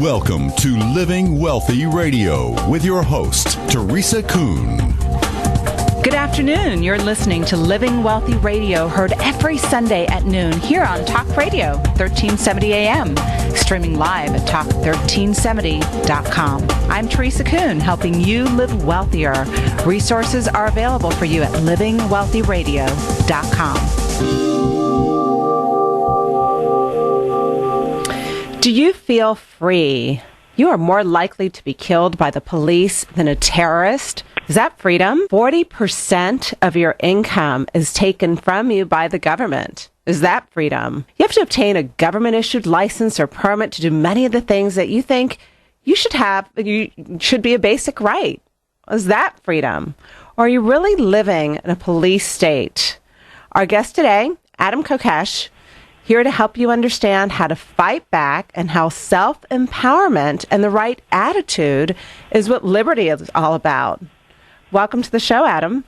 Welcome to Living Wealthy Radio with your host, Teresa Kuhn. Good afternoon. You're listening to Living Wealthy Radio, heard every Sunday at noon here on Talk Radio, 1370 AM, streaming live at talk1370.com. I'm Teresa Kuhn, helping you live wealthier. Resources are available for you at livingwealthyradio.com. Do you feel free? You are more likely to be killed by the police than a terrorist. Is that freedom? 40% of your income is taken from you by the government. Is that freedom? You have to obtain a government-issued license or permit to do many of the things that you think you should have, you should be a basic right. Is that freedom? Or are you really living in a police state? Our guest today, Adam-Kokesh, here to help you understand how to fight back and how self-empowerment and the right attitude is what liberty is all about. Welcome to the show, Adam.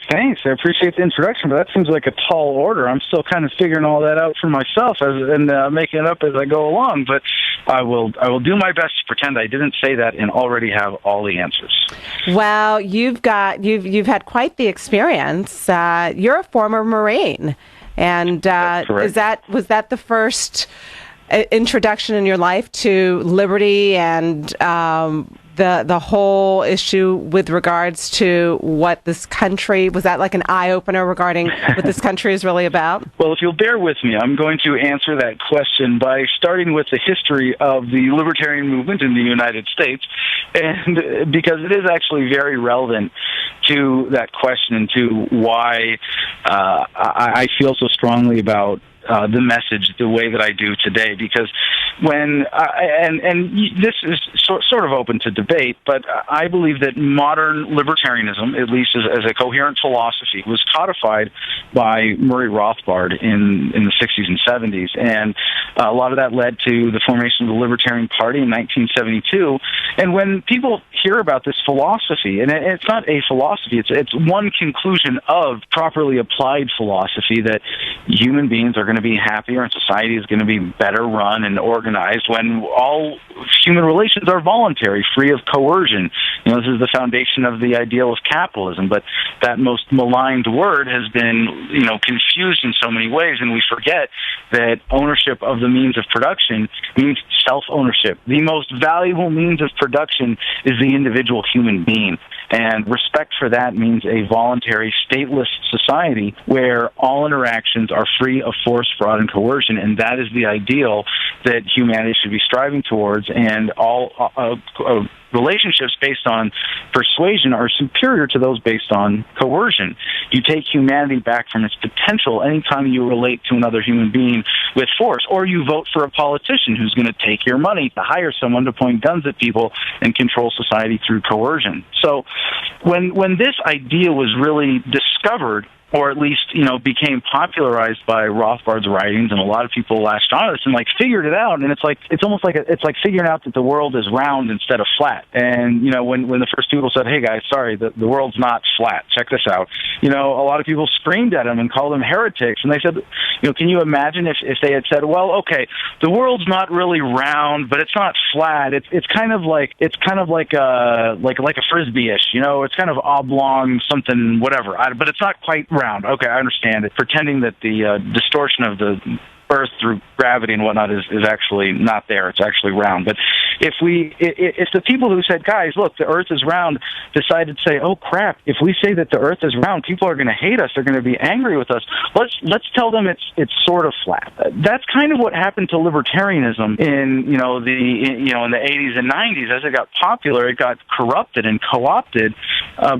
Thanks. I appreciate the introduction, but that seems like a tall order. I'm still kind of figuring all that out for myself and making it up as I go along, but I will do my best to pretend I didn't say that and already have all the answers. Well, you've had quite the experience. You're a former Marine. And was that the first introduction in your life to liberty and the whole issue with regards to what this country, was that like an eye-opener regarding what this country is really about? Well, if you'll bear with me, I'm going to answer that question by starting with the history of the libertarian movement in the United States, and because it is actually very relevant to that question and to why I feel so strongly about the message the way that I do today, because when this is sort of open to debate, but I believe that modern libertarianism, at least as a coherent philosophy, was codified by Murray Rothbard in the 60s and 70s, and a lot of that led to the formation of the Libertarian Party in 1972. And when people hear about this philosophy, and it's not a philosophy, it's one conclusion of properly applied philosophy, that human beings are going to be happier and society is going to be better run and organized when all human relations are voluntary, free of coercion. This is the foundation of the ideal of capitalism, but that most maligned word has been, confused in so many ways, and we forget that ownership of the means of production means self-ownership. The most valuable means of production is the individual human being, and respect for that means a voluntary, stateless society where all interactions are free of force, fraud, and coercion, and that is the ideal that humanity should be striving towards, and all relationships based on persuasion are superior to those based on coercion. You take humanity back from its potential anytime you relate to another human being with force, or you vote for a politician who's going to take your money to hire someone to point guns at people and control society through coercion. So when this idea was really discovered, or at least, became popularized by Rothbard's writings, and a lot of people latched on to this and figured it out. And it's almost like figuring out that the world is round instead of flat. And when the first people said, "Hey guys, sorry, the world's not flat. Check this out," a lot of people screamed at them and called them heretics. And they said, can you imagine if they had said, "Well, okay, the world's not really round, but it's not flat. It's kind of like a frisbee-ish. It's kind of oblong, something, whatever. But it's not quite round." Okay, I understand it. Pretending that the distortion of the Earth through gravity and whatnot is actually not there. It's actually round. But if the people who said, "Guys, look, the Earth is round," decided to say, "Oh crap! If we say that the Earth is round, people are going to hate us. They're going to be angry with us. Let's tell them it's sort of flat." That's kind of what happened to libertarianism in the 80s and 90s. As it got popular, it got corrupted and co-opted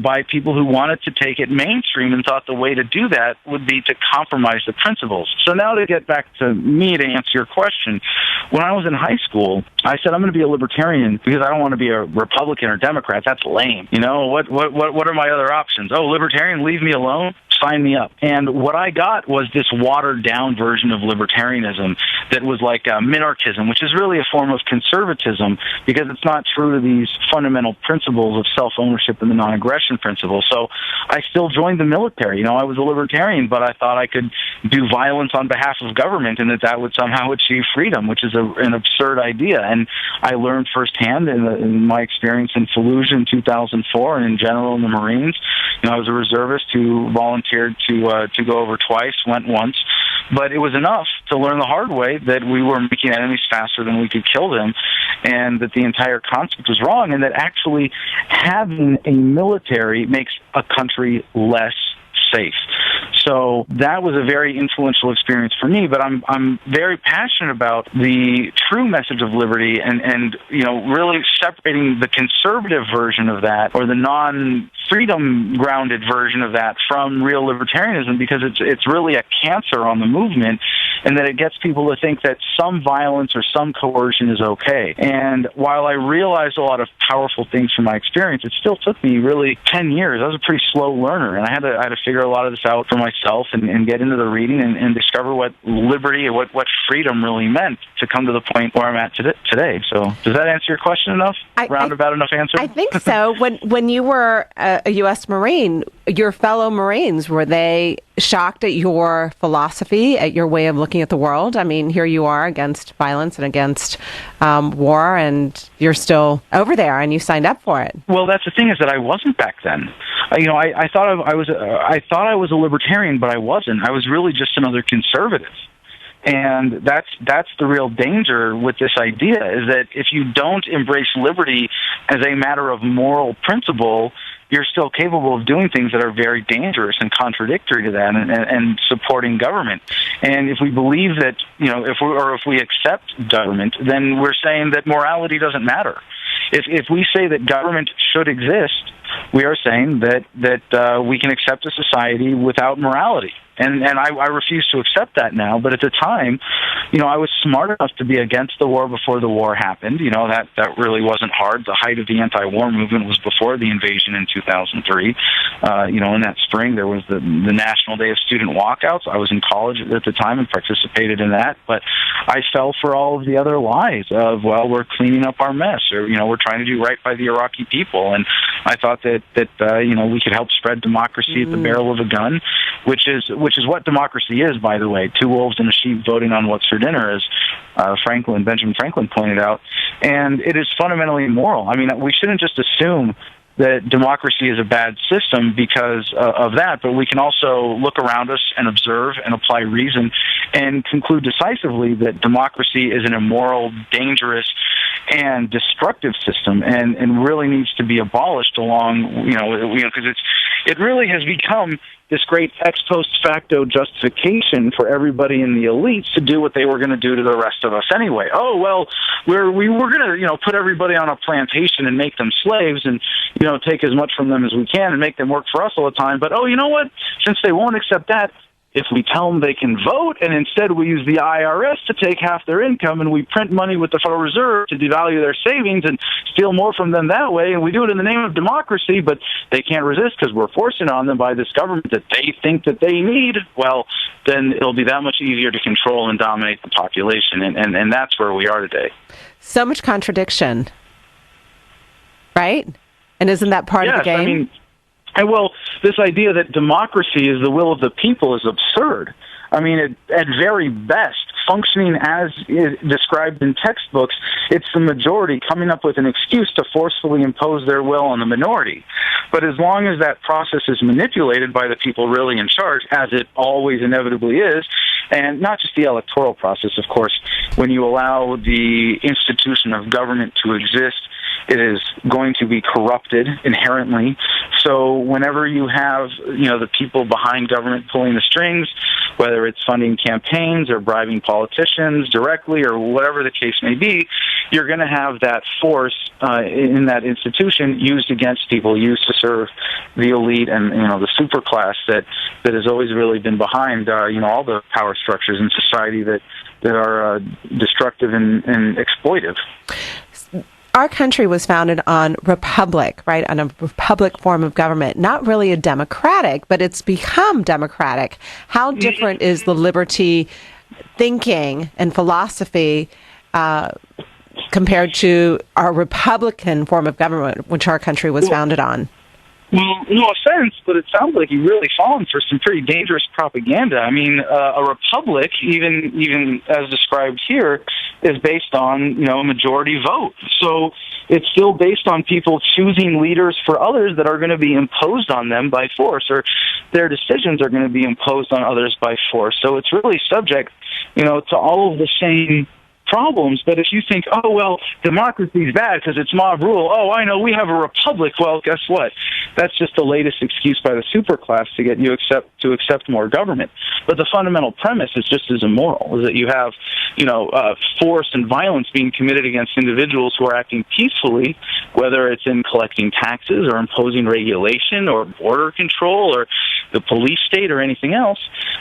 by people who wanted to take it mainstream and thought the way to do that would be to compromise the principles. So now to get back to me to answer your question, when I was in high school, I said I'm going to be a libertarian because I don't want to be a Republican or Democrat. That's lame. What are my other options? Oh, libertarian, leave me alone. sign me up. And what I got was this watered-down version of libertarianism that was like minarchism, which is really a form of conservatism because it's not true to these fundamental principles of self-ownership and the non-aggression principle. So I still joined the military. You know, I was a libertarian, but I thought I could do violence on behalf of government and that would somehow achieve freedom, which is an absurd idea. And I learned firsthand in my experience in Fallujah in 2004 and in general in the Marines. You know, I was a reservist who volunteered to go over twice, went once. But it was enough to learn the hard way that we were making enemies faster than we could kill them, and that the entire concept was wrong, and that actually having a military makes a country less safe. So that was a very influential experience for me, but I'm very passionate about the true message of liberty and you know, really separating the conservative version of that or the non-freedom grounded version of that from real libertarianism, because it's really a cancer on the movement, and that it gets people to think that some violence or some coercion is okay. And while I realized a lot of powerful things from my experience, it still took me really 10 years. I was a pretty slow learner, and I had to figure a lot of this out for myself and get into the reading and discover what liberty and what freedom really meant to come to the point where I'm at today. So does that answer your question enough? Roundabout enough answer? I think so. When you were a U.S. Marine, your fellow Marines, were they shocked at your philosophy, at your way of looking at the world? I mean, here you are against violence and against war, and you're still over there, and you signed up for it. Well, that's the thing, is that I wasn't back then. You know, I thought I was a libertarian, but I wasn't. I was really just another conservative. And that's the real danger with this idea, is that if you don't embrace liberty as a matter of moral principle, you're still capable of doing things that are very dangerous and contradictory to that, and supporting government. And if we believe that, you know, if we accept government, then we're saying that morality doesn't matter. If we say that government should exist, we are saying that we can accept a society without morality. And I refuse to accept that now. But at the time, you know, I was smart enough to be against the war before the war happened. You know, that really wasn't hard. The height of the anti-war movement was before the invasion in 2003. You know, in that spring, there was the National Day of Student Walkouts. I was in college at the time and participated in that. But I fell for all of the other lies of, well, we're cleaning up our mess, or, you know, we're trying to do right by the Iraqi people. And I thought that you know, we could help spread democracy at the barrel of a gun, which is what democracy is, by the way. Two wolves and a sheep voting on what's for dinner, as Benjamin Franklin pointed out. And it is fundamentally immoral. I mean, we shouldn't just assume that democracy is a bad system because of that, but we can also look around us and observe and apply reason and conclude decisively that democracy is an immoral, dangerous, and destructive system, and really needs to be abolished along, because it really has become this great ex post facto justification for everybody in the elites to do what they were going to do to the rest of us anyway. Oh, well, we were going to, put everybody on a plantation and make them slaves and, take as much from them as we can and make them work for us all the time. But, oh, you know what? Since they won't accept that, if we tell them they can vote, and instead we use the IRS to take half their income, and we print money with the Federal Reserve to devalue their savings and steal more from them that way, and we do it in the name of democracy, but they can't resist because we're forcing it on them by this government that they think that they need, well, then it'll be that much easier to control and dominate the population, and that's where we are today. So much contradiction, right? And isn't that part of the game? Well, this idea that democracy is the will of the people is absurd. I mean, at very best, functioning as is described in textbooks, it's the majority coming up with an excuse to forcefully impose their will on the minority. But as long as that process is manipulated by the people really in charge, as it always inevitably is, and not just the electoral process, of course, when you allow the institution of government to exist, it is going to be corrupted inherently. So whenever you have, the people behind government pulling the strings, whether it's funding campaigns or bribing politicians directly or whatever the case may be, you're going to have that force in that institution used against people, used to serve the elite and, the super class that has always really been behind, all the power structures in society that are destructive and exploitive. Our country was founded on republic, right, on a republic form of government, not really a democratic, but it's become democratic. How different is the liberty thinking and philosophy compared to our republican form of government, which our country was founded on? Well, no offense, but it sounds like you've really fallen for some pretty dangerous propaganda. I mean, a republic, even as described here, is based on, a majority vote. So it's still based on people choosing leaders for others that are going to be imposed on them by force, or their decisions are going to be imposed on others by force. So it's really subject, to all of the same problems. But if you think, oh, well, democracy is bad because it's mob rule. Oh, I know, we have a republic. Well, guess what? That's just the latest excuse by the superclass to get you to accept more government. But the fundamental premise is just as immoral, is that you have, force and violence being committed against individuals who are acting peacefully, whether it's in collecting taxes or imposing regulation or border control or the police state or anything else,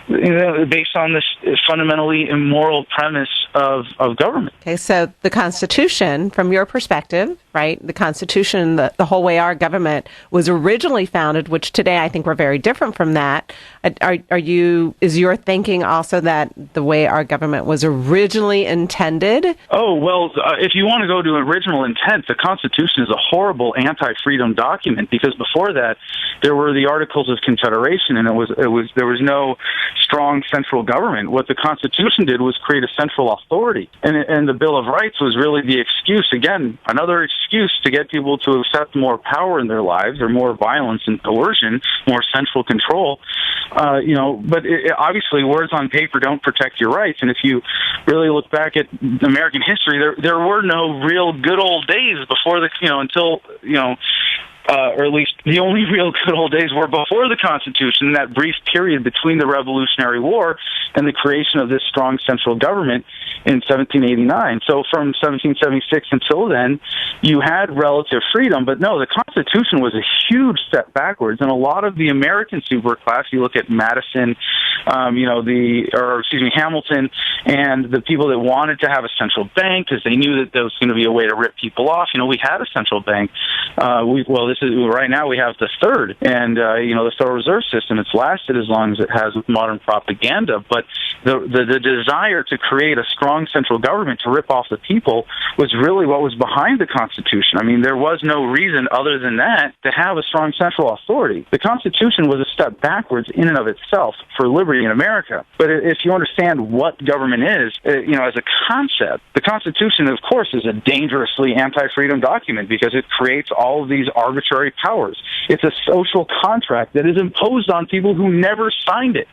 based on this fundamentally immoral premise of government. Okay, so the Constitution, from your perspective, right, the Constitution, the whole way our government was originally founded, which today I think we're very different from that. Is your thinking also that the way our government was originally intended? Oh, well, if you want to go to original intent, the Constitution is a horrible anti-freedom document, because before that there were the Articles of Confederation, and there was no strong central government. What the Constitution did was create a central authority, and the Bill of Rights was really the excuse, again, another excuse to get people to accept more power in their lives, or more violence and coercion, more central control. But obviously words on paper don't protect your rights. And if you really look back at American history, there were no real good old days before or at least the only real good old days were before the Constitution, that brief period between the Revolutionary War and the creation of this strong central government in 1789. So from 1776 until then, you had relative freedom. But no, the Constitution was a huge step backwards. And a lot of the American superclass, you look at Madison, Hamilton, and the people that wanted to have a central bank because they knew that there was going to be a way to rip people off. We had a central bank. Right now we have the third, and the Federal Reserve System. It's lasted as long as it has with modern propaganda. But the desire to create a strong central government to rip off the people was really what was behind the Constitution. I mean, there was no reason other than that to have a strong central authority. The Constitution was a step backwards in and of itself for liberty in America. But if you understand what government is, as a concept, the Constitution, of course, is a dangerously anti-freedom document because it creates all of these arbitrary powers. It's a social contract that is imposed on people who never signed it.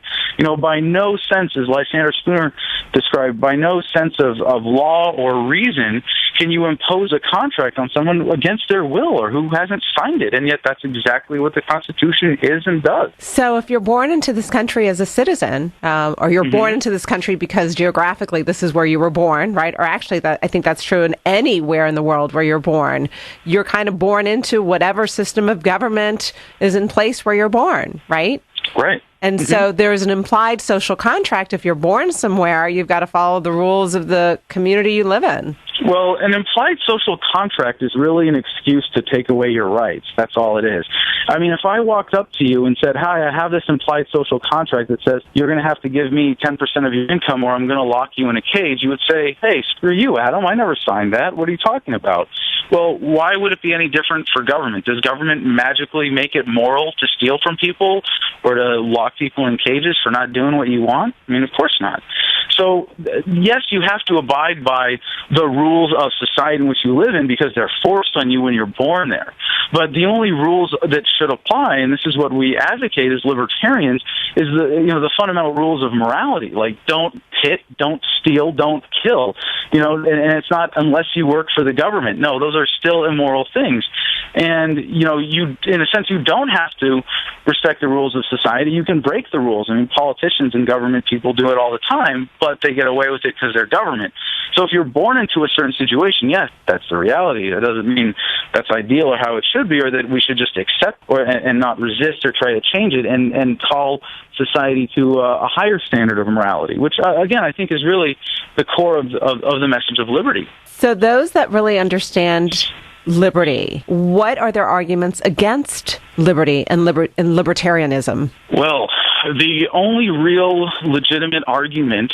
By no sense, as Lysander Spooner described, by no sense of law or reason can you impose a contract on someone against their will or who hasn't signed it. And yet that's exactly what the Constitution is and does. So if you're born into this country as a citizen, or you're born into this country because geographically this is where you were born, right? Or actually, I think that's true in anywhere in the world where you're born. You're kind of born into whatever system of government is in place where you're born, right? Right. And so there's an implied social contract. If you're born somewhere, you've got to follow the rules of the community you live in. Well, an implied social contract is really an excuse to take away your rights. That's all it is. I mean, if I walked up to you and said, hi, I have this implied social contract that says you're going to have to give me 10% of your income or I'm going to lock you in a cage, you would say, hey, screw you, Adam. I never signed that. What are you talking about? Well, why would it be any different for government? Does government magically make it moral to steal from people or to lock people in cages for not doing what you want? I mean, of course not. So, yes, you have to abide by the rules of society in which you live in because they're forced on you when you're born there. But the only rules that should apply, and this is what we advocate as libertarians, is the fundamental rules of morality, like don't hit, don't steal, don't kill. And it's not unless you work for the government. No, those are still immoral things. And, you, in a sense, you don't have to respect the rules of society. You can break the rules. I mean, politicians and government people do it all the time, but they get away with it because they're government. So if you're born into a certain situation, yes, that's the reality. It doesn't mean that's ideal or how it should be or that we should just accept and not resist or try to change it and call society to a higher standard of morality, which, again, I think is really the core of the message of liberty. So those that really understand liberty, what are their arguments against liberty and libertarianism? Well, the only real legitimate argument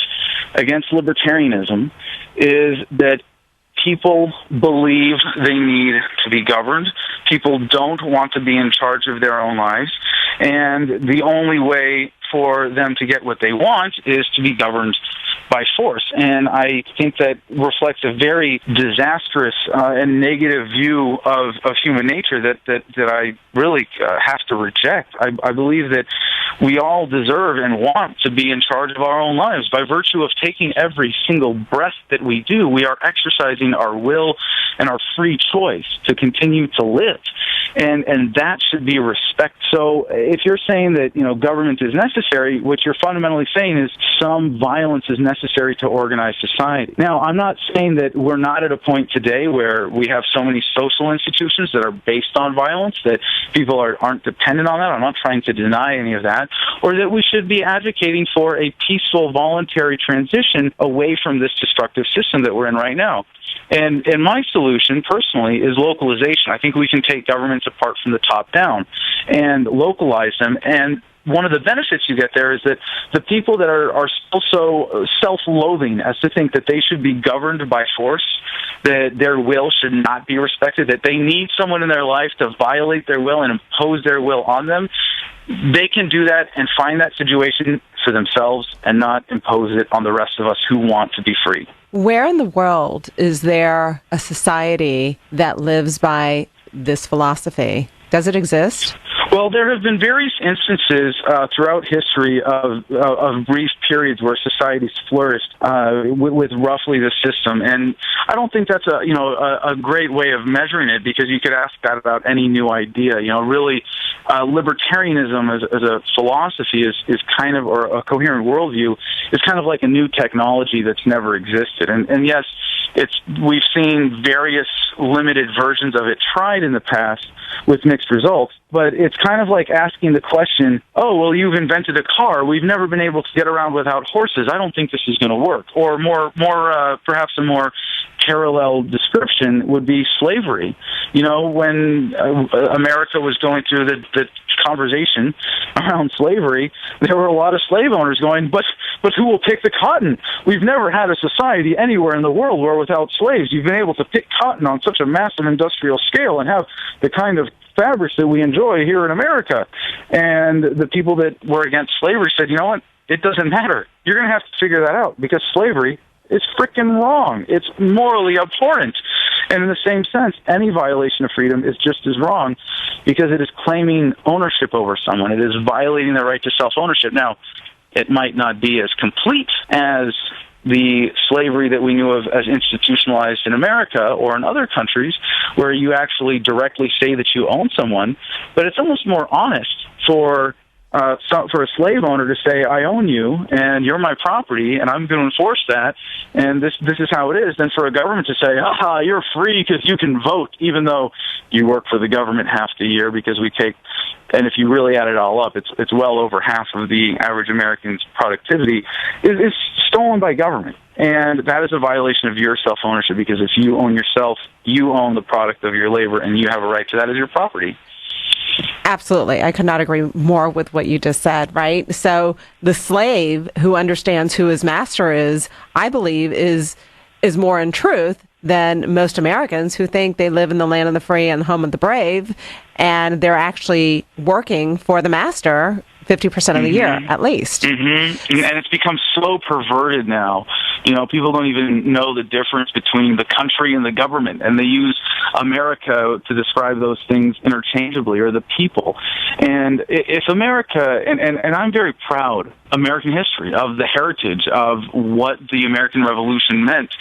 against libertarianism is that people believe they need to be governed. People don't want to be in charge of their own lives. And the only way for them to get what they want is to be governed by force. And I think that reflects a very disastrous and negative view of human nature that I really have to reject. I believe that we all deserve and want to be in charge of our own lives. By virtue of taking every single breath that we do, we are exercising our will and our free choice to continue to live. And that should be respect. So if you're saying that, government is necessary, what you're fundamentally saying is some violence is necessary to organize society. Now, I'm not saying that we're not at a point today where we have so many social institutions that are based on violence that people aren't dependent on that. I'm not trying to deny any of that. Or that we should be advocating for a peaceful, voluntary transition away from this destructive system that we're in right now. And my solution, personally, is localization. I think we can take governments apart from the top down and localize them. And one of the benefits you get there is that the people that are still so self-loathing as to think that they should be governed by force, that their will should not be respected, that they need someone in their life to violate their will and impose their will on them, they can do that and find that situation for themselves and not impose it on the rest of us who want to be free. Where in the world is there a society that lives by this philosophy? Does it exist? Well, there have been various instances throughout history of brief periods where societies flourished with roughly the system, and I don't think that's a great way of measuring it, because you could ask that about any new idea. Really, libertarianism as a philosophy is kind of, or a coherent worldview, is kind of like a new technology that's never existed. And yes, we've seen various limited versions of it tried in the past with mixed results, but it's kind of like asking the question, oh, well, you've invented a car. We've never been able to get around without horses. I don't think this is going to work. Or perhaps a more parallel description would be slavery. When America was going through the conversation around slavery, there were a lot of slave owners going, but who will pick the cotton? We've never had a society anywhere in the world where without slaves you've been able to pick cotton on such a massive industrial scale and have the kind of fabrics that we enjoy here in America. And the people that were against slavery said, you know what? It doesn't matter. You're going to have to figure that out, because slavery is freaking wrong. It's morally abhorrent. And in the same sense, any violation of freedom is just as wrong, because it is claiming ownership over someone. It is violating their right to self-ownership. Now, it might not be as complete as the slavery that we knew of as institutionalized in America or in other countries, where you actually directly say that you own someone, but it's almost more honest for a slave owner to say, I own you, and you're my property, and I'm going to enforce that, and this is how it is, than for a government to say, aha, you're free because you can vote, even though you work for the government half the year, because we take, and if you really add it all up, it's well over half of the average American's productivity is stolen by government. And that is a violation of your self-ownership, because if you own yourself, you own the product of your labor, and you have a right to that as your property. Absolutely. I could not agree more with what you just said, right? So the slave who understands who his master is, I believe, is more in truth than most Americans who think they live in the land of the free and the home of the brave, and they're actually working for the master 50% of the year, at least. Mm-hmm. And it's become so perverted now. People don't even know the difference between the country and the government, and they use America to describe those things interchangeably, or the people. And if America, and I'm very proud, American history, of the heritage of what the American Revolution meant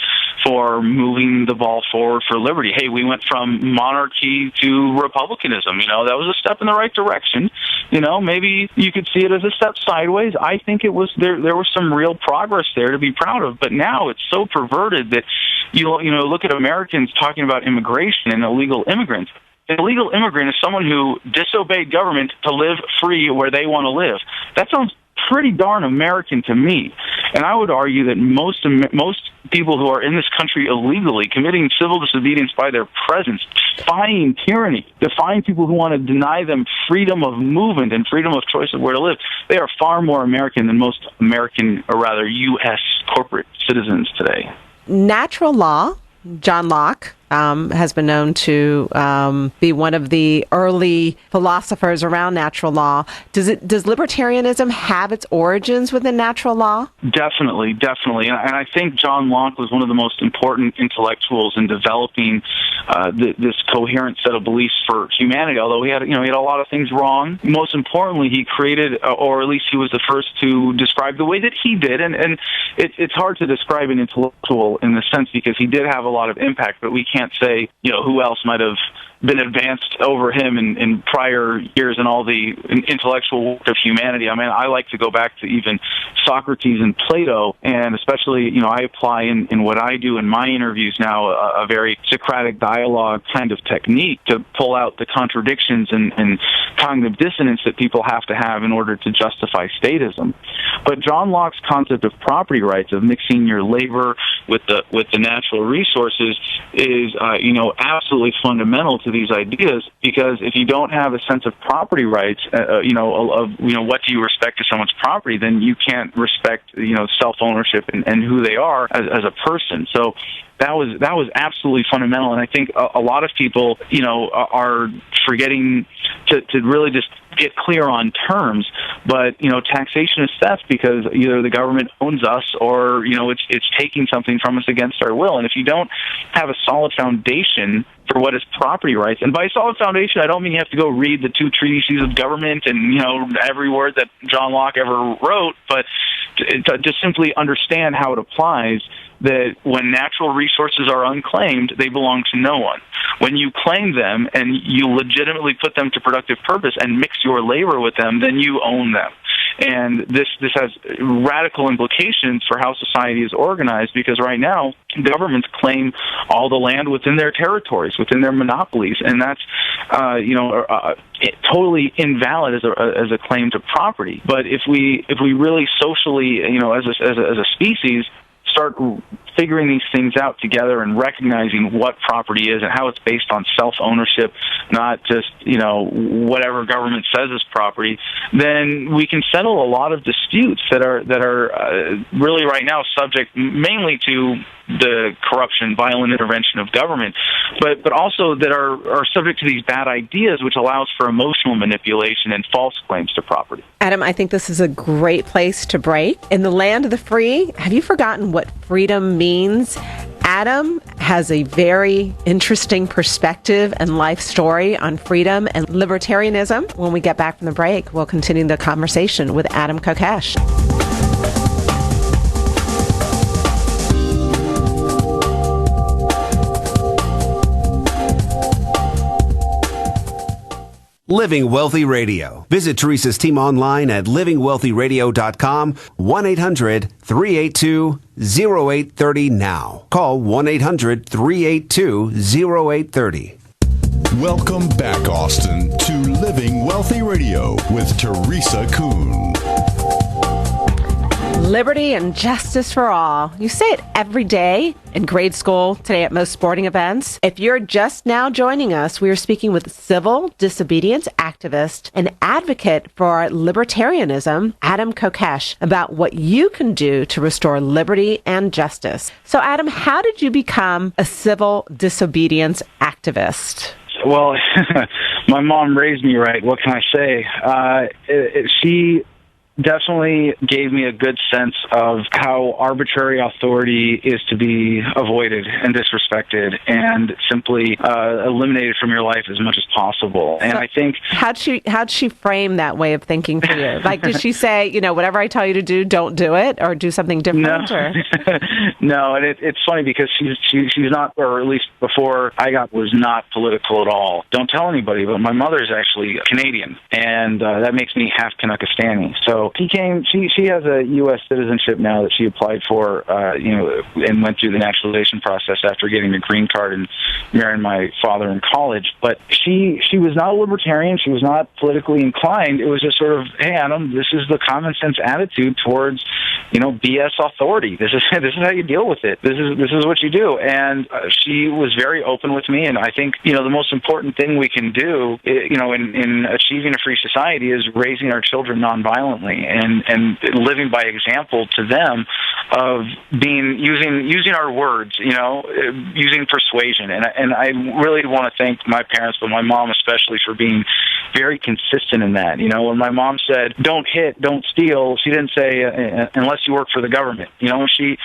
for moving the ball forward for liberty. Hey, we went from monarchy to republicanism. That was a step in the right direction. Maybe you could see it as a step sideways. I think it was there was some real progress there to be proud of. But now it's so perverted that you look at Americans talking about immigration and illegal immigrants. An illegal immigrant is someone who disobeyed government to live free where they want to live. That sounds pretty darn American to me. And I would argue that most people who are in this country illegally, committing civil disobedience by their presence, defying tyranny, defying people who want to deny them freedom of movement and freedom of choice of where to live, they are far more American than most American, or rather U.S. corporate citizens today. Natural law, John Locke, has been known to be one of the early philosophers around natural law. Does libertarianism have its origins within natural law? Definitely. And I think John Locke was one of the most important intellectuals in developing this coherent set of beliefs for humanity. Although he had a lot of things wrong. Most importantly, he created, or at least he was the first to describe the way that he did. And it's hard to describe an intellectual in the sense because he did have a lot of impact, but we can't say, who else might have been advanced over him in prior years in all the intellectual work of humanity. I mean, I like to go back to even Socrates and Plato, and especially, I apply in what I do in my interviews now a very Socratic dialogue kind of technique to pull out the contradictions and cognitive dissonance that people have to have in order to justify statism. But John Locke's concept of property rights, of mixing your labor with the natural resources, is absolutely fundamental to these ideas, because if you don't have a sense of property rights, what do you respect to someone's property, then you can't respect, self-ownership and who they are as a person. So that was absolutely fundamental, and I think a lot of people, are forgetting to really just get clear on terms. But taxation is theft because either the government owns us or it's taking something from us against our will. And if you don't have a solid foundation for what is property rights, and by solid foundation, I don't mean you have to go read the 2 treatises of government and every word that John Locke ever wrote, but to simply understand how it applies. That when natural resources are unclaimed, they belong to no one. When you claim them and you legitimately put them to productive purpose and mix your labor with them, then you own them. And this has radical implications for how society is organized, because right now governments claim all the land within their territories, within their monopolies, and that's totally invalid as a claim to property. But if we really socially, as a species, start figuring these things out together and recognizing what property is and how it's based on self-ownership, not just, whatever government says is property, then we can settle a lot of disputes that are really right now subject mainly to the corruption, violent intervention of government, but also that are subject to these bad ideas, which allows for emotional manipulation and false claims to property. Adam, I think this is a great place to break. In the land of the free, have you forgotten what freedom means? Adam has a very interesting perspective and life story on freedom and libertarianism. When we get back from the break, we'll continue the conversation with Adam Kokesh. Living Wealthy Radio. Visit Teresa's team online at livingwealthyradio.com, 1-800-382-0830 now. Call 1-800-382-0830. Welcome back, Austin, to Living Wealthy Radio with Teresa Kuhn. Liberty and justice for all. You say it every day in grade school, today at most sporting events. If you're just now joining us, we are speaking with civil disobedience activist and advocate for libertarianism, Adam Kokesh, about what you can do to restore liberty and justice. So, Adam, how did you become a civil disobedience activist? Well, my mom raised me right. What can I say? She definitely gave me a good sense of how arbitrary authority is to be avoided and disrespected and simply eliminated from your life as much as possible. And I think how'd she frame that way of thinking for you? Like, did she say, whatever I tell you to do, don't do it, or do something different? No, no. And it's funny because she's not, or at least before I was not political at all. Don't tell anybody, but my mother is actually Canadian, and that makes me half Kazakhstani. So So she has a U.S. citizenship now that she applied for, and went through the naturalization process after getting the green card and marrying my father in college. But she was not a libertarian. She was not politically inclined. It was just sort of, hey, Adam, this is the common sense attitude towards, BS authority. This is how you deal with it. This is what you do. And she was very open with me. And I think, the most important thing we can do, in achieving a free society is raising our children nonviolently and living by example to them of using our words, using persuasion. And I really want to thank my parents, but my mom especially, for being very consistent in that. When my mom said, don't hit, don't steal, she didn't say, unless you work for the government. She,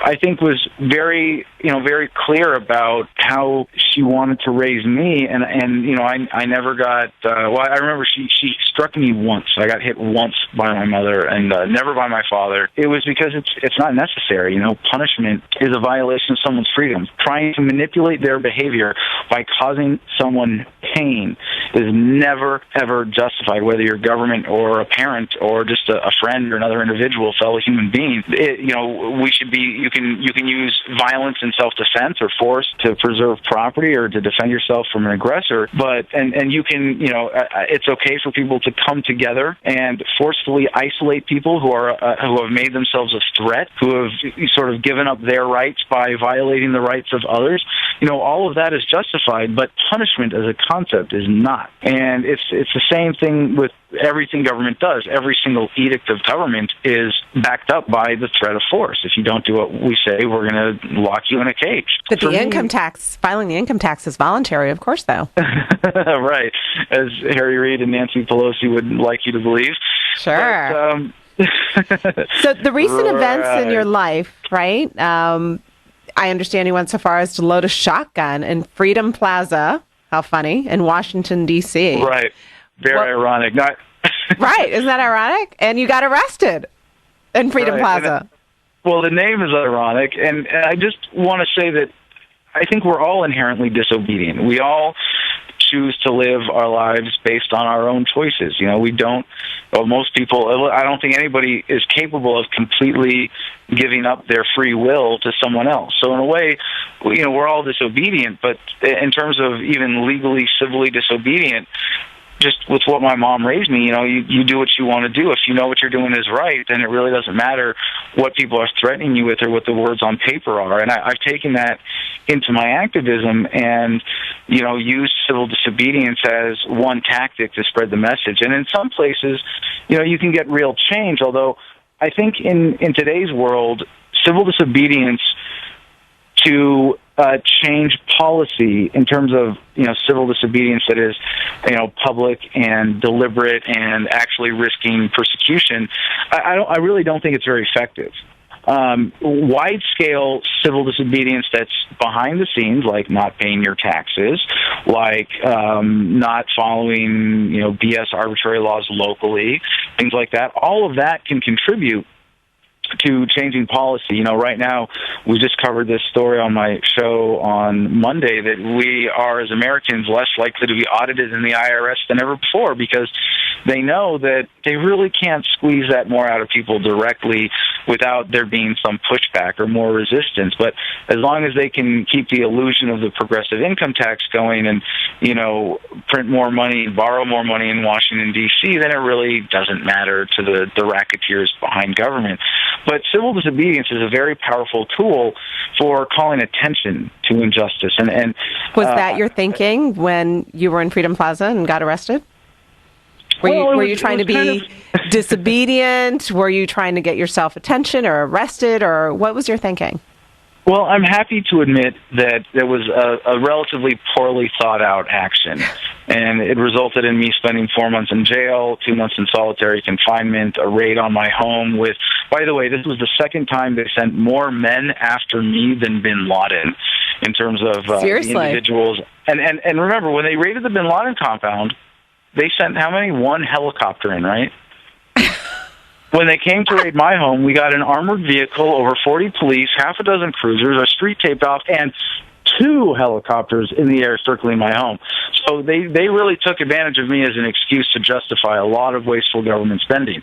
I think, was very, very clear about how she wanted to raise me. And I never got, I remember she struck me once. I got hit once by my mother and never by my father. It was because it's not necessary. Punishment is a violation of someone's freedom. Trying to manipulate their behavior by causing someone pain is never, ever justified, whether you're government or a parent or just a friend or another individual, fellow human being. We should be, you can use violence in self-defense or force to preserve property or to defend yourself from an aggressor, but, and you can, it's okay for people to come together and forcefully isolate people who have made themselves a threat, who have sort of given up their rights by violating the rights of others. All of that is justified, but punishment as a concept is not. And it's the same thing with everything government does. Every single edict of government is backed up by the threat of force. If you don't do what we say, we're going to lock you in a cage. But filing the income tax is voluntary, of course, though. Right. As Harry Reid and Nancy Pelosi would like you to believe. Sure. But, so the recent events in your life, right? I understand you went so far as to load a shotgun in Freedom Plaza. How funny. In Washington, D.C. Right. Very ironic. Right. Isn't that ironic? And you got arrested in Freedom Plaza. The name is ironic. And I just want to say that I think we're all inherently disobedient. We all choose to live our lives based on our own choices. Most people, I don't think anybody is capable of completely giving up their free will to someone else. So in a way, we're all disobedient, but in terms of even legally, civilly disobedient, just with what my mom raised me, you do what you want to do. If you know what you're doing is right, then it really doesn't matter what people are threatening you with or what the words on paper are. And I've taken that into my activism and, use civil disobedience as one tactic to spread the message. And in some places, you can get real change, although I think in today's world, civil disobedience to change policy in terms of civil disobedience that is public and deliberate and actually risking persecution, I really don't think it's very effective. Wide-scale civil disobedience that's behind the scenes, like not paying your taxes, like not following BS arbitrary laws locally, things like that, all of that can contribute to changing policy. Right now, we just covered this story on my show on Monday that we are, as Americans, less likely to be audited in the IRS than ever before because they know that they really can't squeeze that more out of people directly without there being some pushback or more resistance. But as long as they can keep the illusion of the progressive income tax going and, print more money, borrow more money in Washington, D.C., then it really doesn't matter to the racketeers behind government. But civil disobedience is a very powerful tool for calling attention to injustice. And was that your thinking when you were in Freedom Plaza and got arrested? Were you trying to be disobedient? Were you trying to get yourself attention or arrested? Or what was your thinking? Well, I'm happy to admit that there was a relatively poorly thought out action, and it resulted in me spending 4 months in jail, 2 months in solitary confinement, a raid on my home with, by the way, this was the second time they sent more men after me than bin Laden in terms of the individuals. And remember, when they raided the bin Laden compound, they sent how many? One helicopter in, right? When they came to raid my home, we got an armored vehicle, over 40 police, half a dozen cruisers, our street taped off, and 2 helicopters in the air circling my home. So they really took advantage of me as an excuse to justify a lot of wasteful government spending.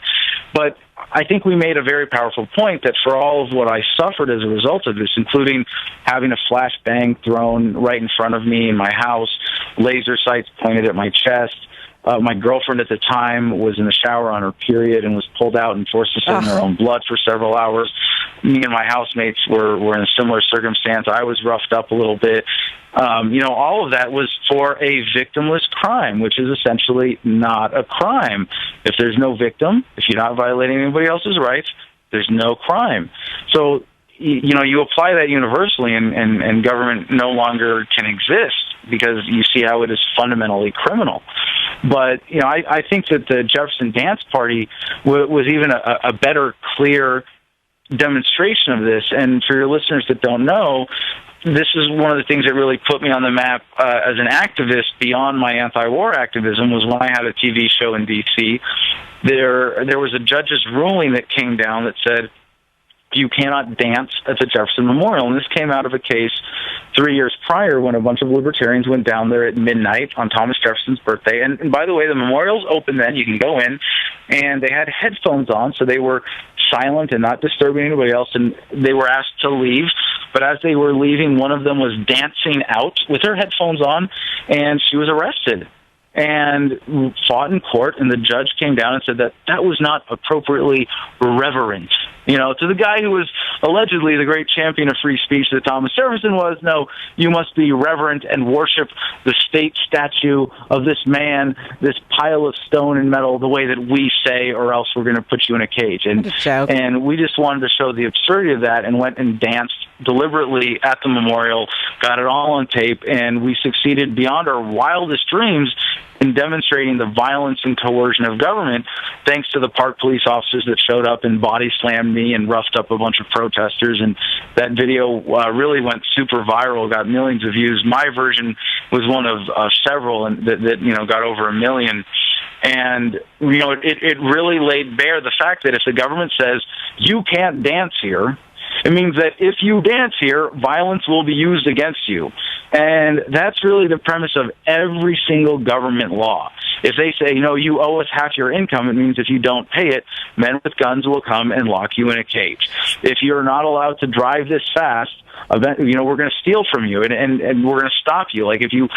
But I think we made a very powerful point that for all of what I suffered as a result of this, including having a flashbang thrown right in front of me in my house, laser sights pointed at my chest, my girlfriend at the time was in the shower on her period and was pulled out and forced to sit in her own blood for several hours. Me and my housemates were in a similar circumstance. I was roughed up a little bit. All of that was for a victimless crime, which is essentially not a crime. If there's no victim, if you're not violating anybody else's rights, there's no crime. So, you apply that universally and government no longer can exist because you see how it is fundamentally criminal. But, I think that the Jefferson Dance Party was even a better, clear demonstration of this. And for your listeners that don't know, this is one of the things that really put me on the map as an activist beyond my anti-war activism was when I had a TV show in D.C. There was a judge's ruling that came down that said, you cannot dance at the Jefferson Memorial. And this came out of a case 3 years prior when a bunch of libertarians went down there at midnight on Thomas Jefferson's birthday. And by the way, the memorial's open then. You can go in. And they had headphones on, so they were silent and not disturbing anybody else. And they were asked to leave. But as they were leaving, one of them was dancing out with her headphones on, and she was arrested and fought in court, and the judge came down and said that was not appropriately reverent. To the guy who was allegedly the great champion of free speech that Thomas Jefferson was, no, you must be reverent and worship the state statue of this man, this pile of stone and metal, the way that we say, or else we're going to put you in a cage. And we just wanted to show the absurdity of that and went and danced deliberately at the memorial, got it all on tape, and we succeeded beyond our wildest dreams in demonstrating the violence and coercion of government, thanks to the park police officers that showed up and body slammed me and roughed up a bunch of protesters. And that video really went super viral, got millions of views. My version was one of several and that got over 1 million. And, it really laid bare the fact that if the government says, you can't dance here, it means that if you dance here, violence will be used against you. And that's really the premise of every single government law. If they say, you owe us half your income, it means if you don't pay it, men with guns will come and lock you in a cage. If you're not allowed to drive this fast, we're going to steal from you and we're going to stop you. Like if you,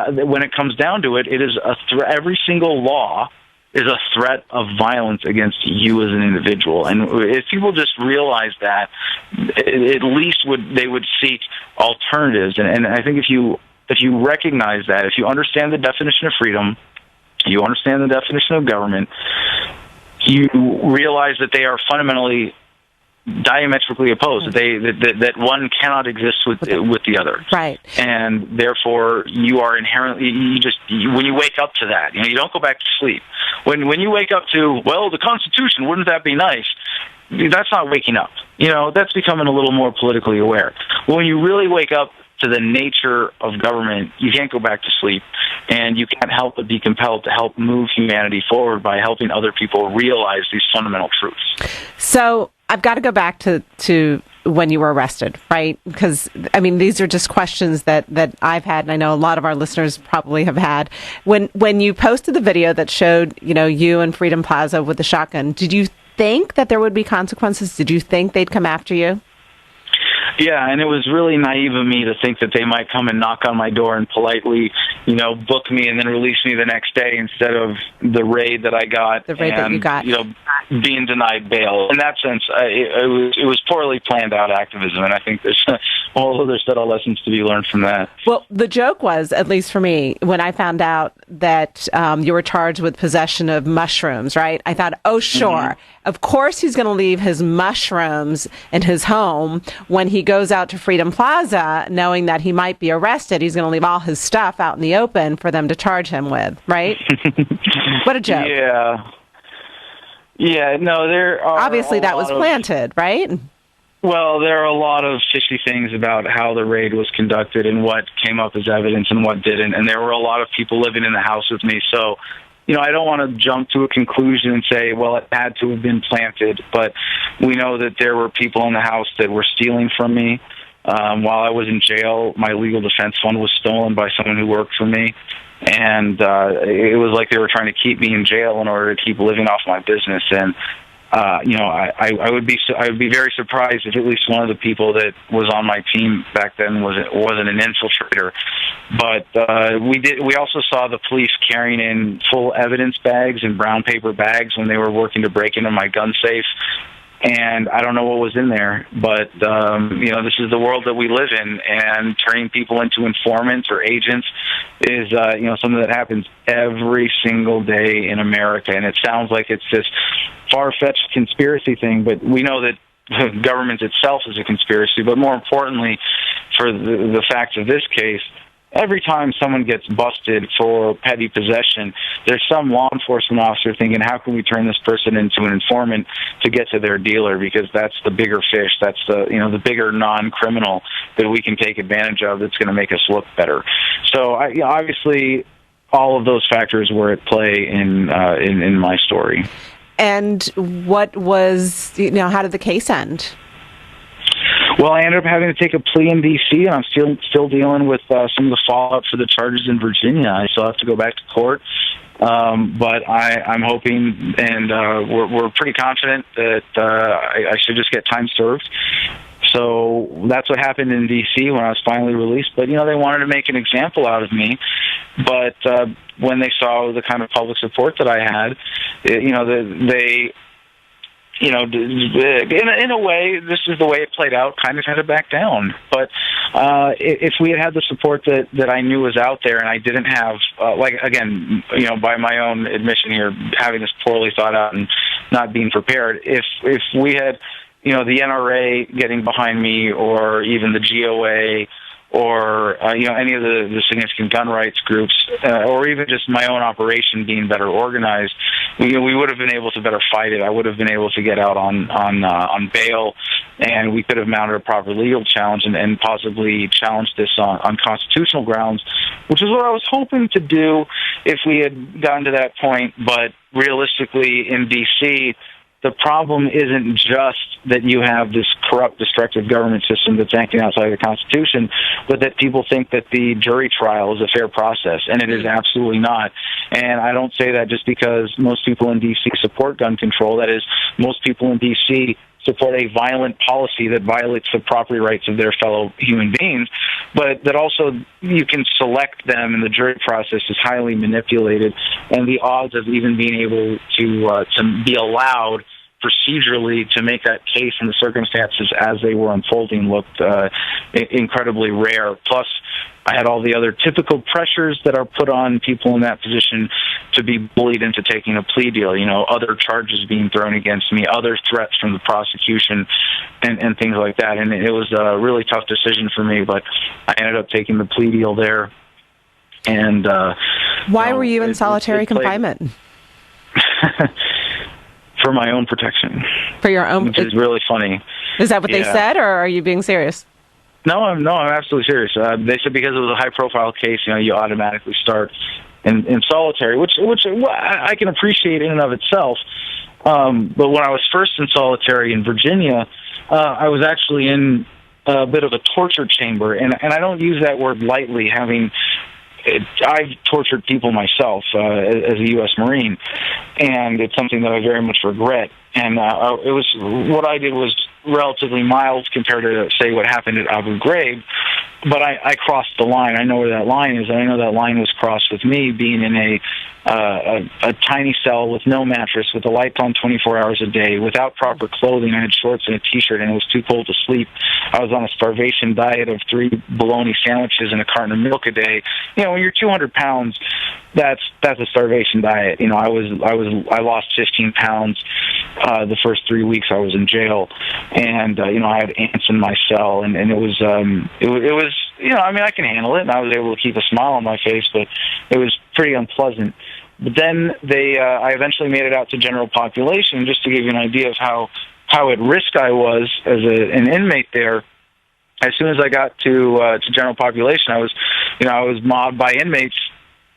when it comes down to it, it is every single law is a threat of violence against you as an individual. And if people just realize that, at least they would seek alternatives. And I think if you recognize that, if you understand the definition of freedom, you understand the definition of government, you realize that they are fundamentally diametrically opposed, that one cannot exist with the other. Right. And therefore, you are inherently, when you wake up to that, you don't go back to sleep. When you wake up to, well, the Constitution, wouldn't that be nice? That's not waking up. That's becoming a little more politically aware. When you really wake up to the nature of government, you can't go back to sleep, and you can't help but be compelled to help move humanity forward by helping other people realize these fundamental truths. So I've got to go back to when you were arrested, right? Because, these are just questions that I've had, and I know a lot of our listeners probably have had. When you posted the video that showed, you in Freedom Plaza with the shotgun, did you think that there would be consequences? Did you think they'd come after you? Yeah, and it was really naive of me to think that they might come and knock on my door and politely, book me and then release me the next day instead of the raid that I got. The raid that you got. Being denied bail. In that sense, it was poorly planned out activism, and I think there's a whole other set of lessons to be learned from that. Well, the joke was, at least for me, when I found out that you were charged with possession of mushrooms, right? I thought, oh, sure. Mm-hmm. Of course he's going to leave his mushrooms in his home when he goes out to Freedom Plaza, knowing that he might be arrested. He's going to leave all his stuff out in the open for them to charge him with, right? What a joke. Yeah, no, there are... Obviously, that was planted, right? Well, there are a lot of fishy things about how the raid was conducted and what came up as evidence and what didn't. And there were a lot of people living in the house with me, so... I don't want to jump to a conclusion and say, well, it had to have been planted, but we know that there were people in the house that were stealing from me, While I was in jail, my legal defense fund was stolen by someone who worked for me. And it was like they were trying to keep me in jail in order to keep living off my business. And I would be very surprised if at least one of the people that was on my team back then wasn't an infiltrator. But we also saw the police carrying in full evidence bags and brown paper bags when they were working to break into my gun safe. And I don't know what was in there, but, this is the world that we live in, and turning people into informants or agents is, something that happens every single day in America. And it sounds like it's this far-fetched conspiracy thing, but we know that the government itself is a conspiracy. But more importantly, for the facts of this case, every time someone gets busted for petty possession, there's some law enforcement officer thinking, how can we turn this person into an informant to get to their dealer? Because that's the bigger fish. That's the bigger non-criminal that we can take advantage of that's going to make us look better. So obviously, all of those factors were at play in my story. And what was, how did the case end? Well, I ended up having to take a plea in D.C., and I'm still dealing with some of the fallout for the charges in Virginia. I still have to go back to court, but I'm hoping, and we're pretty confident that I should just get time served. So that's what happened in D.C. when I was finally released. But, they wanted to make an example out of me. But when they saw the kind of public support that I had, they in a way, this is the way it played out, kind of had to back down. But if we had the support that I knew was out there, and I didn't have, by my own admission here, having this poorly thought out and not being prepared, if we had, the NRA getting behind me, or even the GOA, or any of the significant gun rights groups, or even just my own operation being better organized, we would have been able to better fight it. I would have been able to get out on bail, and we could have mounted a proper legal challenge and possibly challenged this on constitutional grounds, which is what I was hoping to do if we had gotten to that point. But realistically, in D.C., the problem isn't just that you have this corrupt, destructive government system that's acting outside the Constitution, but that people think that the jury trial is a fair process, and it is absolutely not. And I don't say that just because most people in D.C. support gun control. That is, most people in D.C. support a violent policy that violates the property rights of their fellow human beings, but that also you can select them, and the jury process is highly manipulated, and the odds of even being able to be allowed procedurally to make that case in the circumstances as they were unfolding looked incredibly rare. Plus, I had all the other typical pressures that are put on people in that position to be bullied into taking a plea deal, other charges being thrown against me, other threats from the prosecution, and things like that. And it was a really tough decision for me, but I ended up taking the plea deal there. And why were you in solitary confinement? For my own protection. For your own, which is really funny. Is that what they said, or are you being serious? No, I'm absolutely serious. They said because it was a high-profile case, you automatically start in solitary, which I can appreciate in and of itself. But when I was first in solitary in Virginia, I was actually in a bit of a torture chamber, and I don't use that word lightly. I've tortured people myself as a U.S. Marine, and it's something that I very much regret. And what I did was relatively mild compared to, say, what happened at Abu Ghraib, but I crossed the line. I know where that line is. I know that line was crossed with me being in a tiny cell with no mattress, with the lights on 24 hours a day, without proper clothing. I had shorts and a T-shirt, and it was too cold to sleep. I was on a starvation diet of 3 bologna sandwiches and a carton of milk a day. When you're 200 pounds, that's a starvation diet. I lost 15 pounds the first 3 weeks I was in jail, and I had ants in my cell, and it was I can handle it, and I was able to keep a smile on my face, but it was pretty unpleasant. But then I eventually made it out to general population, just to give you an idea of how at risk I was as an inmate there. As soon as I got to general population, I was mobbed by inmates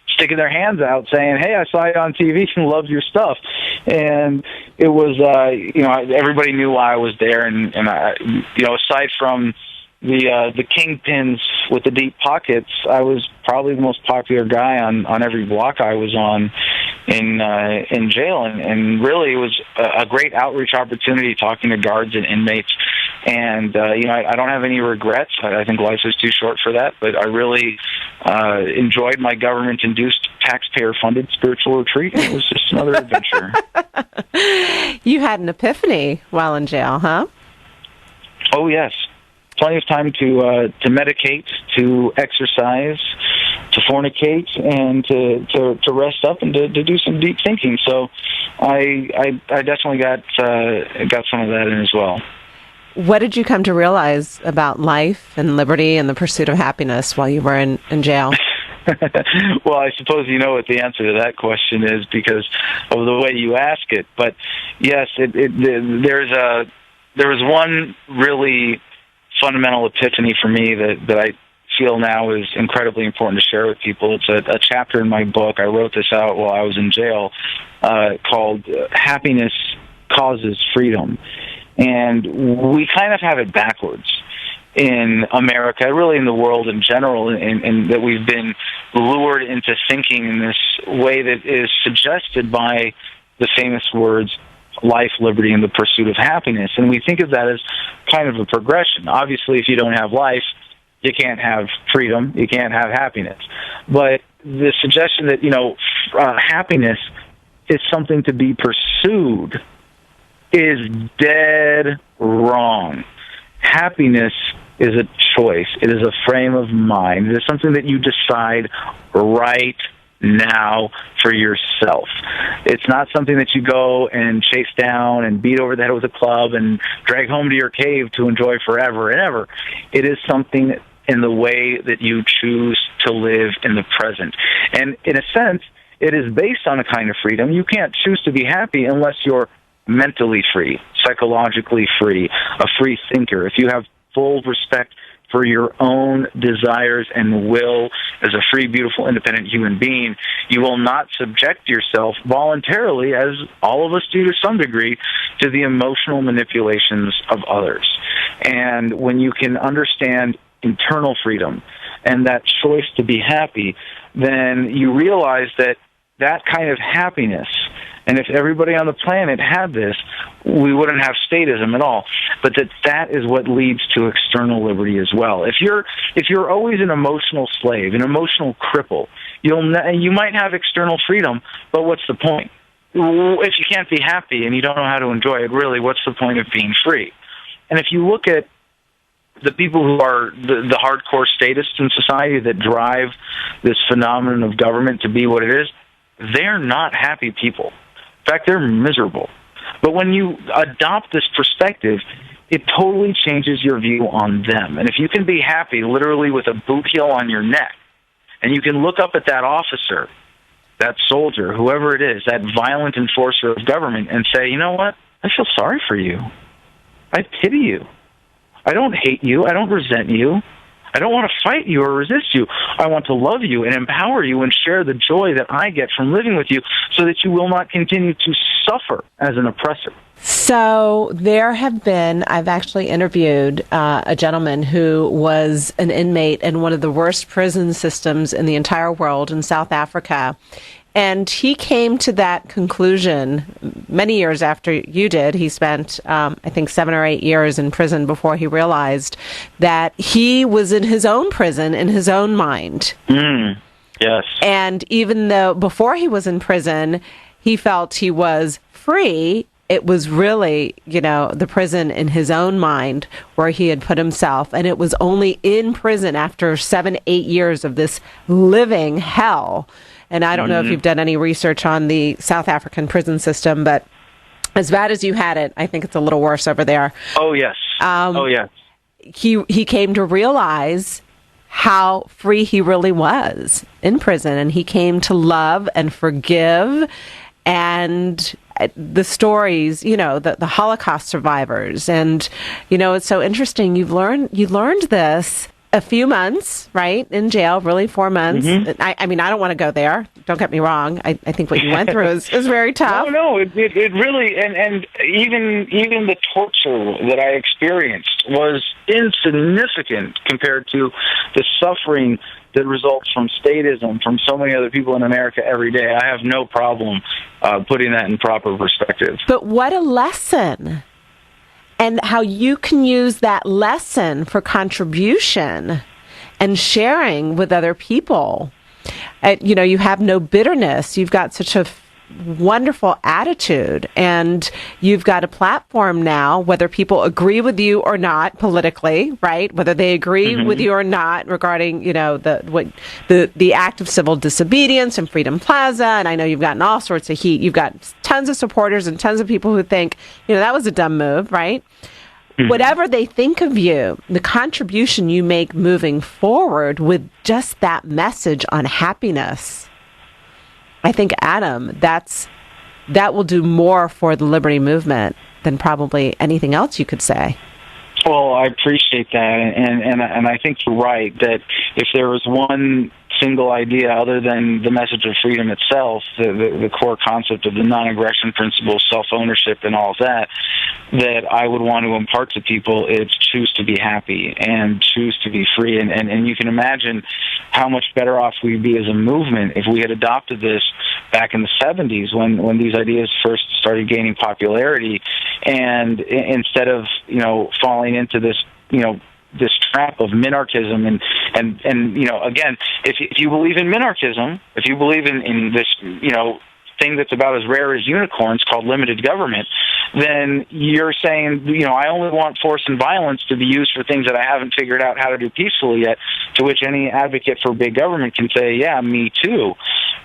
sticking their hands out saying, "Hey, I saw you on TV and loved your stuff." And it was, everybody knew why I was there. And aside from the kingpins with the deep pockets, I was probably the most popular guy on every block I was on in jail, and really it was a great outreach opportunity talking to guards and inmates. And I don't have any regrets. I think life is too short for that. But I really enjoyed my government-induced, taxpayer-funded spiritual retreat. It was just another adventure. You had an epiphany while in jail, huh? Oh yes. Plenty of time to medicate, to exercise, to fornicate, and to rest up and to do some deep thinking. So I definitely got some of that in as well. What did you come to realize about life and liberty and the pursuit of happiness while you were in jail? Well, I suppose you know what the answer to that question is because of the way you ask it. But yes, there was one really fundamental epiphany for me that I feel now is incredibly important to share with people. It's a chapter in my book. I wrote this out while I was in jail called Happiness Causes Freedom. And we kind of have it backwards in America, really in the world in general, and that we've been lured into thinking in this way that is suggested by the famous words, life, liberty, and the pursuit of happiness. And we think of that as kind of a progression. Obviously, if you don't have life, you can't have freedom, you can't have happiness. But the suggestion that, happiness is something to be pursued is dead wrong. Happiness is a choice. It is a frame of mind. It is something that you decide right now for yourself. It's not something that you go and chase down and beat over the head with a club and drag home to your cave to enjoy forever and ever. It is something in the way that you choose to live in the present. And in a sense, it is based on a kind of freedom. You can't choose to be happy unless you're mentally free, psychologically free, a free thinker. If you have full respect for your own desires and will as a free, beautiful, independent human being, you will not subject yourself voluntarily, as all of us do to some degree, to the emotional manipulations of others. And when you can understand internal freedom and that choice to be happy, then you realize that kind of happiness, and if everybody on the planet had this, we wouldn't have statism at all. But that is what leads to external liberty as well. If you're always an emotional slave, an emotional cripple, you might have external freedom, but what's the point? If you can't be happy and you don't know how to enjoy it, really, what's the point of being free? And if you look at the people who are the hardcore statists in society that drive this phenomenon of government to be what it is, they're not happy people. In fact, they're miserable. But when you adopt this perspective, it totally changes your view on them. And if you can be happy literally with a boot heel on your neck, and you can look up at that officer, that soldier, whoever it is, that violent enforcer of government, and say, you know what? I feel sorry for you. I pity you. I don't hate you. I don't resent you. I don't want to fight you or resist you. I want to love you and empower you and share the joy that I get from living with you so that you will not continue to suffer as an oppressor. So there have been, I've actually interviewed a gentleman who was an inmate in one of the worst prison systems in the entire world in South Africa. And he came to that conclusion many years after you did. He spent, I think, 7 or 8 years in prison before he realized that he was in his own prison, in his own mind. Yes. And even though before he was in prison, he felt he was free, it was really, the prison in his own mind where he had put himself. And it was only in prison after 7, 8 years of this living hell. And I don't know if you've done any research on the South African prison system, but as bad as you had it, I think it's a little worse over there. Oh, yes. Yes. He came to realize how free he really was in prison, and he came to love and forgive. And the stories, the Holocaust survivors. And, it's so interesting. You learned this a few months, right, in jail, really 4 months. I mean, I don't want to go there. Don't get me wrong. I think what you went through is very tough. No, it really, and even the torture that I experienced was insignificant compared to the suffering that results from statism from so many other people in America every day. I have no problem putting that in proper perspective. But what a lesson. And how you can use that lesson for contribution and sharing with other people. You have no bitterness. You've got such a wonderful attitude, and you've got a platform now, whether people agree with you or not politically, right? Whether they agree with you or not regarding, the act of civil disobedience and Freedom Plaza. And I know you've gotten all sorts of heat. You've got tons of supporters and tons of people who think, that was a dumb move, right? Whatever they think of you, the contribution you make moving forward with just that message on happiness, I think, Adam, that will do more for the liberty movement than probably anything else you could say. Well, I appreciate that, and I think you're right that if there was one single idea other than the message of freedom itself, the core concept of the non-aggression principle, self-ownership, and all of that I would want to impart to people, it's choose to be happy and choose to be free. And you can imagine how much better off we'd be as a movement if we had adopted this back in the 70s when these ideas first started gaining popularity, and instead of falling into this this trap of minarchism and again, if you believe in minarchism, if you believe in this thing that's about as rare as unicorns called limited government, then you're saying, I only want force and violence to be used for things that I haven't figured out how to do peacefully yet, to which any advocate for big government can say, yeah, me too.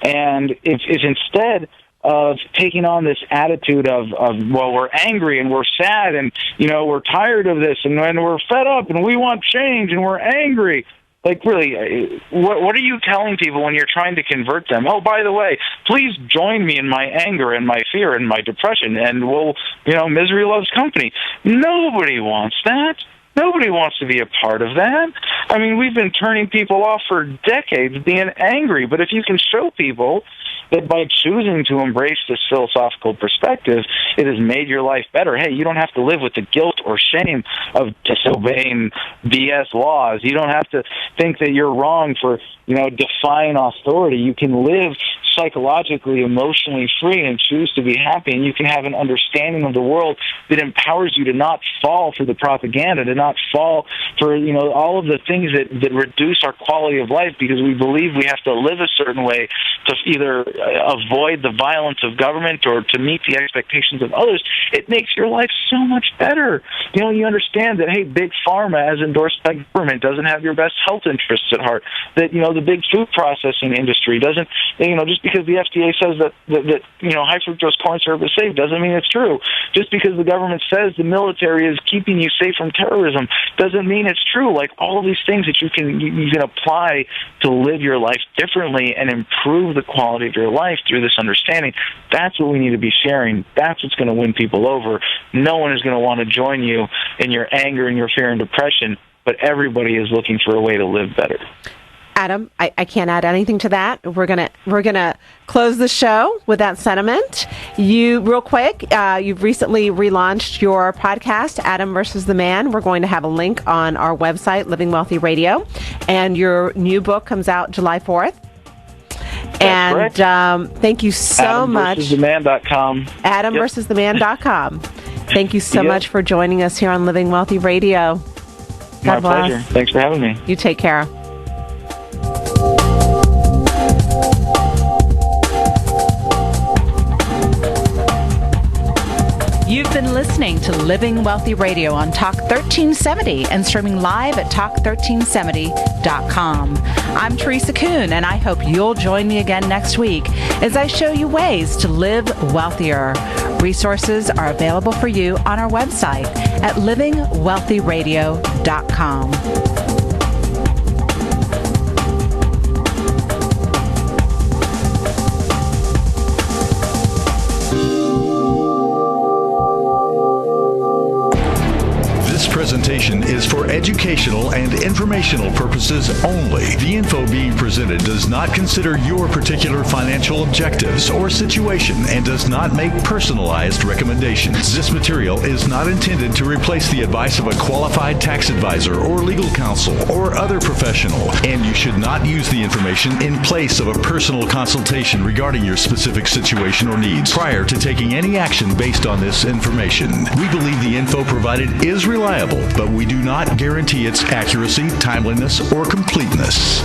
And if instead of taking on this attitude of we're angry and we're sad and, we're tired of this and we're fed up and we want change and we're angry. Like, really, what are you telling people when you're trying to convert them? Oh, by the way, please join me in my anger and my fear and my depression, and misery loves company. Nobody wants that. Nobody wants to be a part of that. I mean, we've been turning people off for decades being angry, but if you can show people that by choosing to embrace this philosophical perspective, it has made your life better. Hey, you don't have to live with the guilt or shame of disobeying BS laws. You don't have to think that you're wrong for, defying authority. You can live psychologically, emotionally free and choose to be happy, and you can have an understanding of the world that empowers you to not fall for the propaganda, to not fall for, all of the things that reduce our quality of life because we believe we have to live a certain way to either avoid the violence of government or to meet the expectations of others. It makes your life so much better. You understand that, hey, big pharma, as endorsed by government, doesn't have your best health interests at heart. That, the big food processing industry doesn't, just because the FDA says that high fructose corn syrup is safe doesn't mean it's true. Just because the government says the military is keeping you safe from terrorism doesn't mean it's true. Like, all of these things that you can apply to live your life differently and improve the quality of your life through this understanding. That's what we need to be sharing. That's what's going to win people over. No one is going to want to join you in your anger and your fear and depression, but everybody is looking for a way to live better. Adam, I can't add anything to that. We're gonna close the show with that sentiment. Real quick, you've recently relaunched your podcast, Adam versus the Man. We're going to have a link on our website, Living Wealthy Radio, and your new book comes out July 4th. And thank you so much. AdamVersusTheMan.com. AdamVersusTheMan.com. Thank you so much for joining us here on Living Wealthy Radio. God bless. My pleasure. Thanks for having me. You take care. You've been listening to Living Wealthy Radio on Talk 1370 and streaming live at talk1370.com. I'm Teresa Kuhn, and I hope you'll join me again next week as I show you ways to live wealthier. Resources are available for you on our website at livingwealthyradio.com. Presentation is for education educational and informational purposes only. The info being presented does not consider your particular financial objectives or situation and does not make personalized recommendations. This material is not intended to replace the advice of a qualified tax advisor or legal counsel or other professional, and you should not use the information in place of a personal consultation regarding your specific situation or needs prior to taking any action based on this information. We believe the info provided is reliable, but we do not guarantee its accuracy, timeliness, or completeness.